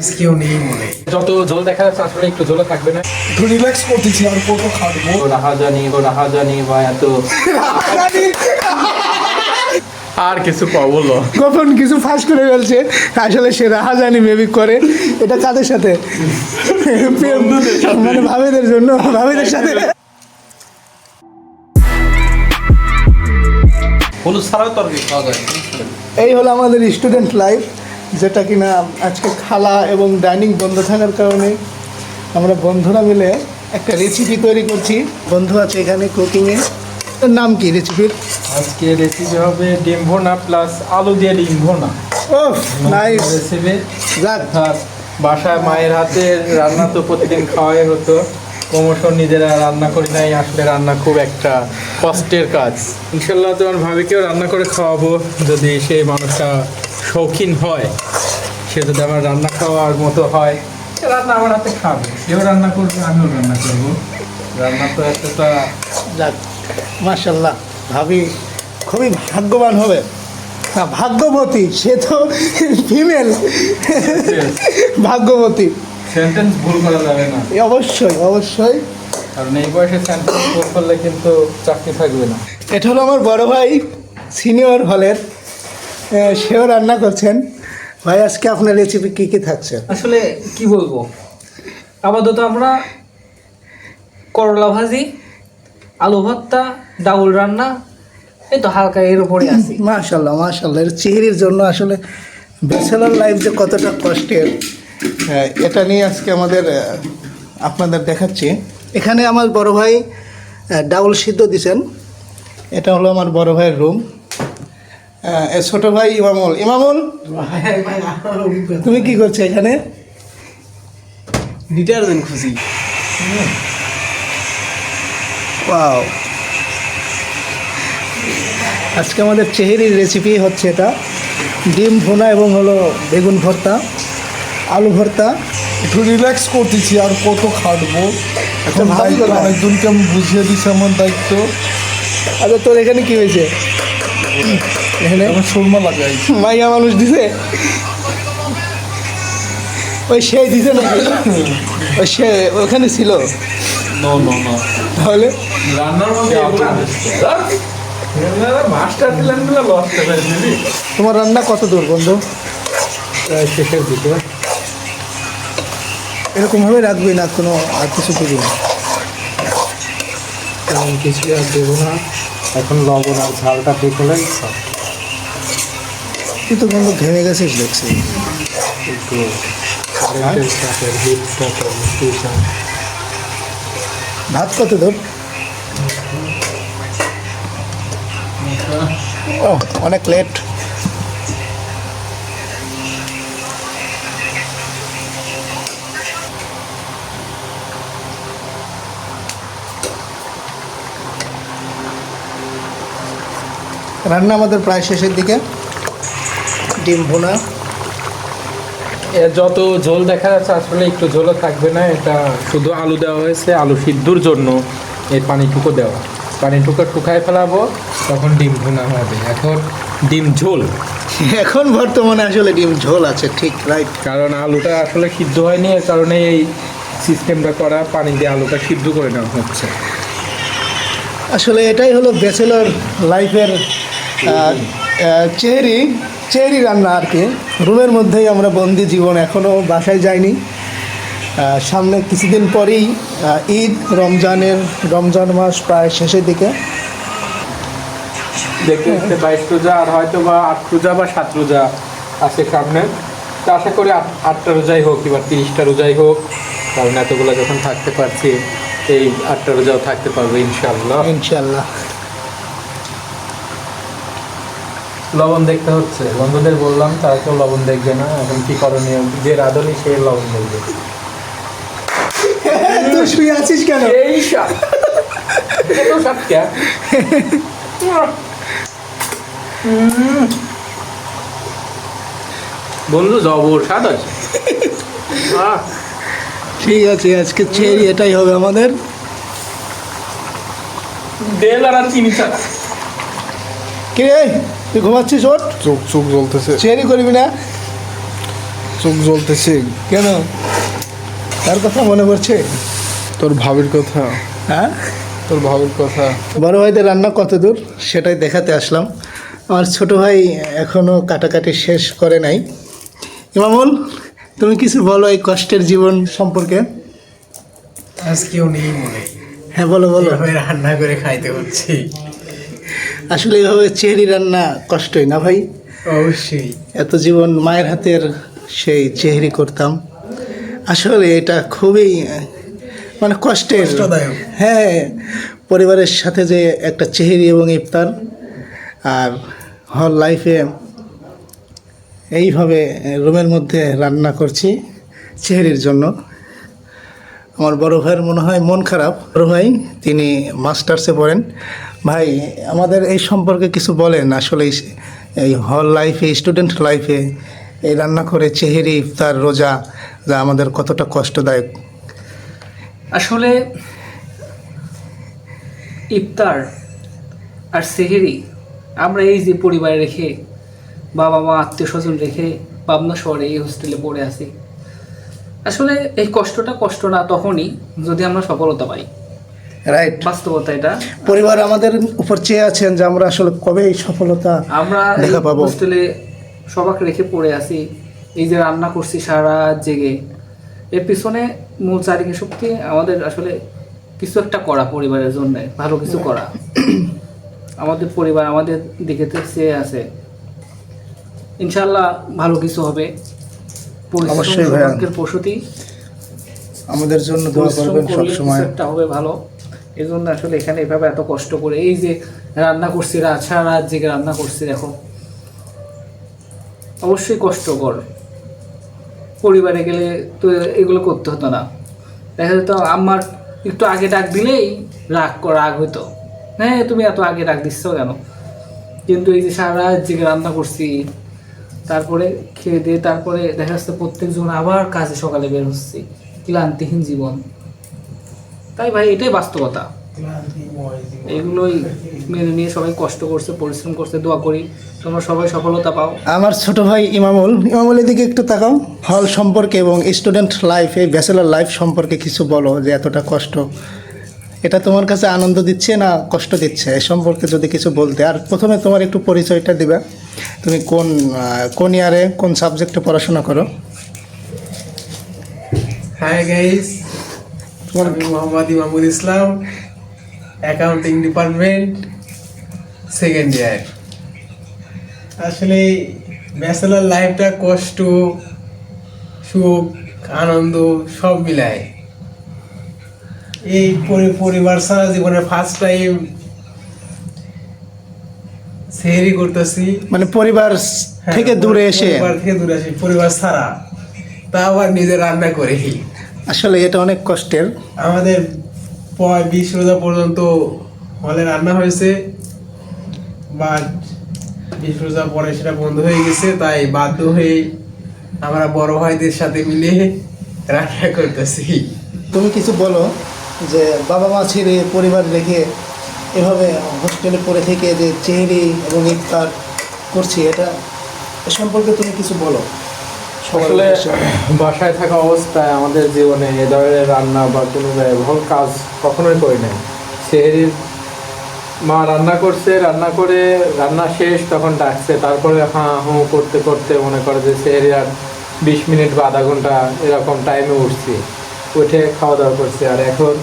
কেউ নেই মনে যত জল দেখা যাচ্ছে আসলে একটু জল থাকবে না। একটু রিল্যাক্স করতেছি আর কত খাটবো রাহাজানি বা এত আর কিছু বলো গোপন কিছু ফাঁস করে ফেলছে। আসলে সে রাহাজানি মেবি করে এটা কাদের সাথে মানে ভাবিদের জন্য ভাবিদের সাথে। হলুদ ছাড়াও তরকারি খাওয়া যায়। এই হলো আমাদের স্টুডেন্ট লাইফ, যেটা কিনা আজকে খালা এবং ডাইনিং বন্ধ থাকার কারণে আমরা বন্ধুরা মিলে একটা রেসিপি তৈরি করছি। বন্ধু আছে এখানে কুকিংয়ে। এর নাম কি রেসিপির? আজকে রেসিপি হবে ডিম ভুনা প্লাস আলু দিয়ে ডিম ভুনা। ও নাইস রেসিপি। যাক, বাসায় মায়ের হাতের রান্না তো প্রতিদিন খাওয়াই হতো, ক্রমশ নিজেরা রান্না করি নাই। আসলে রান্না খুব একটা কষ্টের কাজ। ইনশাল্লাহ তোমার ভাবিকেও রান্না করে খাওয়াবো, যদি সেই মানুষটা শৌখিন হয়, সে যদি আমার রান্না খাওয়ার মতো হয়, সে রান্না আমার হাতে খাবে। সেও রান্না করবে, আমিও রান্না করবো। রান্না তো একটা যাক মাশাল্লাহ, ভাবি খুবই ভাগ্যবান হবে। না, ভাগ্যবতী, সে তো ফিমেল ভাগ্যবতী। সেন্টেন্স ভুল করা যাবে না, অবশ্যই অবশ্যই। কারণ এই বয়সে সেন্টেন্স ভুল করলে কিন্তু চাকরি থাকবে না। এটা হলো আমার বড় ভাই, সিনিয়র হলের, সেও রান্না করছেন। ভাই আজকে আপনার রেসিপি কী কী থাকছে? আসলে কি বলবো, আপাতত আমরা করলা ভাজি, আলু ভর্তা, ডাউল রান্না, এই তো হালকা এর উপরে আছি। মাশাল্লাহ মাশাল্লাহ, এর চেহারির জন্য আসলে ব্যাচেলর লাইফ যে কতটা কষ্টের, এটা নিয়ে আজকে আমাদের আপনাদের দেখাচ্ছি। এখানে আমার বড় ভাই ডাউল সিদ্ধ দিছেন। এটা হলো আমার বড় ভাইয়ের রুম। ছোট ভাই ইমামুল, ইমামুল তুমি কি করছো এখানে? ডিটারজেন্ট খুশি। ওয়াও, আজকে আমাদের চেহারির রেসিপি হচ্ছে এটা ডিম ভুনা এবং হলো বেগুন ভর্তা, আলু ভর্তা। একটু রিল্যাক্স করতেছি আর কত খাটবো। এখন ভালো দায়িত্ব কথা। অনেকজনকে আমি বুঝিয়ে দিচ্ছি আমার দায়িত্ব। আচ্ছা তোর এখানে কি হয়েছে? এখানে আমি সুরমা লাগাই। মাইয়া মানুষ দিছে, ওই সেই দিছে না, ওই সে ওখানে ছিল তাহলে। রান্নার মধ্যে মাস্টার প্ল্যানগুলো লস্ট হয়ে যাবে। তোমার রান্না কত দূর বন্ধু? শেষের দিকে এরকমভাবে রাখবি না, কোনো আর কিছু দিবি না? তেমন কিছু আর দেবো না, এখন লবণ আর ঝালটা দেখলেই তুই তো বন্ধু ঘেমে গেছিস দেখছি। একটু কারেন্টের চাপের হিটটা কমিয়ে ভাত কত দূর? ও অনেক লেট। রান্না আমাদের প্রায় শেষের দিকে। ডিম ভুনা, যত ঝোল দেখা যাচ্ছে আসলে একটু ঝোলও থাকবে না। এটা শুধু আলু দেওয়া হয়েছে, আলু সিদ্ধর জন্য এই পানিটুকু দেওয়া। পানিটুকু শুকায় ফেলাবো, তখন ডিম ভুনা হবে। এখন ডিম ঝোল, এখন বর্তমানে আসলে ডিম ঝোল আছে, ঠিক রাইট। কারণ আলুটা আসলে সিদ্ধ হয়নি, এর কারণে এই সিস্টেমটা করা, পানি দিয়ে আলুটা সিদ্ধ করে নেওয়া হচ্ছে। আসলে এটাই হলো ব্যাচেলর লাইফের চেহারি রান্না আর কি। রুমের মধ্যেই আমরা বন্দি জীবন, এখনও বাসায় যাইনি। সামনে কিছুদিন পরেই ঈদ, রমজান মাস প্রায় শেষের দিকে। দেখতে দেখতে 22 রোজা আর হয়তো বা 8 রোজা বা 7 রোজা আছে সামনে। তো আশা করি 8টা রোজাই হোক কিংবা 30টা রোজাই হোক, কারণ এতগুলো যখন থাকতে পারছি, এই 8টা রোজাও থাকতে পারবো ইনশাআল্লাহ। ইনশাল্লাহ। লবণ দেখতে হচ্ছে, বন্ধুদের বললাম, তারা কেউ লবণ দেখবে না। এখন কি করণীয়? যে রাঁধুনি সে লবণ দেখবে। তুই শুয়ে আছিস কেন? এই সাপ এত সাপ কে? বন্ধু জবর স্বাদ আছে। ঠিক আছে, আজকে চেহারি এটাই হবে আমাদের। বেল আর চিনি ছাড়া। কে তুই ঘুমাচ্ছিস? ওর চোখ চোখ জ্বলতেছে। চেহারি করবি না? চোখ জ্বলতেছে। কেন, তার কথা মনে পড়ছে? তোর ভাবির কথা, হ্যাঁ, তোর ভাবির কথা। বড় ভাইদের রান্না কত দূর সেটাই দেখাতে আসলাম। আমার ছোট ভাই এখনও কাটাকাটি শেষ করে নাই। ইমামুল, তুমি কিছু বলো এই কষ্টের জীবন সম্পর্কে। আজকেও নেই মনে, হ্যাঁ বলো বলো। রান্না করে খাইতে হচ্ছে। আসলে এভাবে চেহারি রান্না কষ্টই না ভাই? অবশ্যই। এত জীবন মায়ের হাতের সেই চেহারি করতাম, আসলে এটা খুবই মানে কষ্টের। কষ্টদায়ক। হ্যাঁ, পরিবারের সাথে যে একটা চেহারি এবং ইফতার, আর হল লাইফে এইভাবে রুমের মধ্যে রান্না করছি চেহারির জন্য। আমার বড় ভাইয়ের মনে হয় মন খারাপ। বড় ভাই তিনি মাস্টার্সে পড়েন। ভাই, আমাদের এই সম্পর্কে কিছু বলেন। আসলে এই হল লাইফে, স্টুডেন্ট লাইফে এই রান্না করে চেহারি, ইফতার, রোজা যা আমাদের কতটা কষ্টদায়ক। আসলে ইফতার আর সেহেরি আমরা এই যে পরিবারে রেখে, বাবা মা আত্মীয় স্বজন রেখে পাবনা শহরে এই হোস্টেলে পড়ে আছি। আসলে এই কষ্টটা কষ্ট না তখনই যদি আমরা সফলতা পাই। রাইট, বাস্তবতা এটা। পরিবার আমাদের উপর চেয়ে আছেন যে আমরা আসলে কবে এই সফলতা আমরা দেখা পাবো। হোস্টেলে সবাইকে রেখে পড়ে আছি, এই যে রান্না করছি সারা রাত জেগে, এর পিছনে মূল চালিকা শক্তি আমাদের আসলে কিছু একটা করা, পরিবারের জন্য ভালো কিছু করা। আমাদের পরিবার আমাদের দিকে চেয়ে আছে, ইনশাল্লাহ ভালো কিছু হবে। অবশ্যই ভাইয়া। পরিশ্রমের প্রসূতি, আমাদের জন্য দোয়া পরিশ্রম করবেন করলে সবসময়। কিছু একটা হবে ভালো। এই জন্য আসলে এখানে এভাবে এত কষ্ট করে এই যে রান্না করছি, রাত সারা রাত জেগে রান্না করছি, দেখো অবশ্যই কষ্টকর। পরিবারে গেলে তো এগুলো করতে হতো না। দেখা যেত আমার একটু আগে ডাক দিলেই রাগ হইতো, হ্যাঁ তুমি এত আগে ডাক দিচ্ছ কেন। কিন্তু এই যে সারা রাত জেগে রান্না করছি, তারপরে খেয়ে দিয়ে তারপরে দেখা যাচ্ছে প্রত্যেকজন আবার কাজে সকালে বের হচ্ছি, ক্লান্তিহীন জীবন। তাই ভাই এটাই বাস্তবতা। এগুলোই মেনে নিয়ে সবাই কষ্ট করছে, পরিশ্রম করছে। দোয়া করি তোমরা সবাই সফলতা পাও। আমার ছোট ভাই ইমামুলের দিকে একটু তাকাও। হল সম্পর্কে এবং স্টুডেন্ট লাইফ, এই ব্যাচেলার লাইফ সম্পর্কে কিছু বলো, যে এতটা কষ্ট, এটা তোমার কাছে আনন্দ দিচ্ছে না কষ্ট দিচ্ছে, এ সম্পর্কে যদি কিছু বলতে। আর প্রথমে তোমার একটু পরিচয়টা দিবা, তুমি কোন ইয়ারে কোন সাবজেক্টে পড়াশোনা করো? হাই গাইস, আমি মোহাম্মদ ইমামুল ইসলাম, অ্যাকাউন্টিং ডিপার্টমেন্ট, সেকেন্ড ইয়ার। আসলে ব্যাচেলার লাইফটা কষ্ট, সুখ, আনন্দ সব মিলায়। এই পরিবার ছাড়া জীবনে ফার্স্ট টাইম সেহরি করতেছি। মানে পরিবার থেকে দূরে এসে, পরিবার থেকে দূরে আসি, পরিবার ছাড়া, তা আবার নিজে রান্না করি। আসলে এটা অনেক কষ্টের। আমাদের 20 রোজা পর্যন্ত হলে রান্না হয়েছে, বাট 20 রোজা পরে সেটা বন্ধ হয়ে গেছে। তাই বাধ্য হয়ে আমরা বড় ভাইদের সাথে মিলে রান্না করতেছি। তুমি কিছু বলো, যে বাবা মা ছেড়ে পরিবার রেখে এভাবে হোস্টেলে পড়ে থেকে যে চেহারি এবং ইফতার করছি, এটা এ সম্পর্কে তুমি কিছু বলো। আসলে বাসায় থাকা অবস্থায় আমাদের জীবনে এ ধরনের রান্না বা কোনো ব্যয়বহুল কাজ কখনোই করি নাই। সেহরির মা রান্না করছে, রান্না করে রান্না শেষ তখন ডাকছে, তারপরে হাঁ হুঁ করতে করতে মনে করে যে সেহরি আর 20 মিনিট বা আধা ঘন্টা এরকম টাইমে উঠছি, উঠে খাওয়া দাওয়া করছি। আর এখন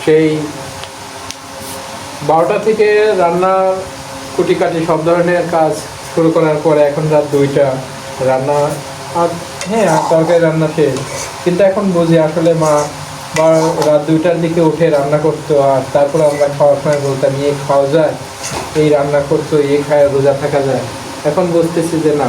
সেই 12টা থেকে রান্না কুটিকাটি সব ধরনের কাজ শুরু করার পরে এখন রাত 2টা, রান্না আর হ্যাঁ তরকারি রান্না শেষ। কিন্তু এখন বুঝি আসলে মা বা রাত 2টার দিকে উঠে রান্না করতো, আর তারপরে আমরা খাওয়ার সময় বলতাম ইয়ে খাওয়া যায়, এই রান্না করতো, ইয়ে খায় রোজা থাকা যায়। এখন বুঝতেছি যে না,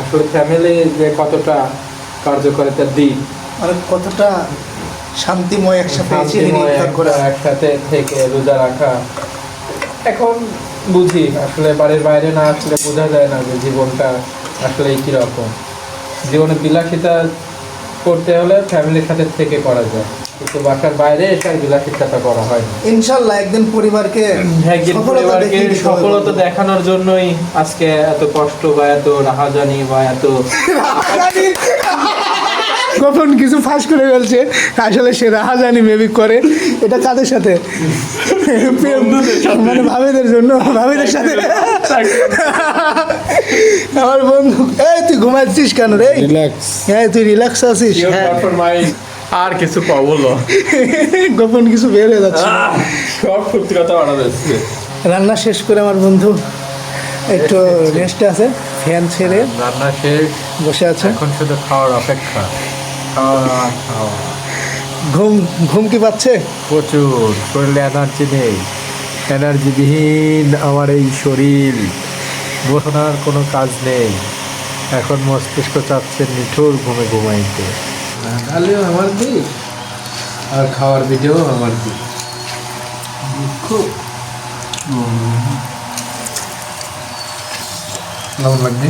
আসলে ফ্যামিলি যে কতটা কার্যকারিতার দিক, মানে কতটা শান্তিময় একসাথে চেহারি ইফতার করা। একসাথে থেকে রোজা রাখা এখন বুঝি। আসলে বাড়ির বাইরে না আসলে বোঝা যায় না যে জীবনটা আসলে কীরকম। জীবনে বিলাসিতা করতে হলে ফ্যামিলির সাথে থেকে করা যায়, কিন্তু বাসার বাইরে এসে আর বিলাসিতাটা করা হয় না। ইনশাল্লাহ একদিন পরিবারকে একদিন সফলতা পরিবারকে দেখিয়ে দিতে হবে। সফলতা দেখানোর জন্যই আজকে এত কষ্ট বা এত রাহাজানি বা এত গোপন কিছু ফাঁস করে ফেলছে, আসলে সে রাহাজানি মেবি করে। এটা কাদের সাথে? মানে ভাবিদের জন্য, ভাবিদের সাথে। আমার বন্ধু, এই তুই ঘুমাচ্ছিস কেন রে? রিল্যাক্স। হ্যাঁ তুই রিল্যাক্স আছিস? হ্যাঁ আর কিছু পাবো না, গোপন কিছু বের হয়ে যাচ্ছে। সব সত্যি কথা বলা যাচ্ছে। রান্না শেষ করে আমার বন্ধু একটু রেস্টে আছে, ফ্যান ছেড়ে রান্না শেষ, বসে আছে। এখন শুধু খাওয়ার অপেক্ষা। খাওয়া খাওয়া ঘুম ঘুম কি পাচ্ছে? প্রচুর, শরীরে এনার্জি নেই, এনার্জিবিহীন আমার এই শরীর, বসানোর কোনো কাজ নেই। এখন মস্তিষ্ক চাচ্ছে নিঠুর ঘুমে ঘুমাইতে। তাহলেও আমার দিক আর খাওয়ার ভিডিও আমার দিক। কেমন লাগবে?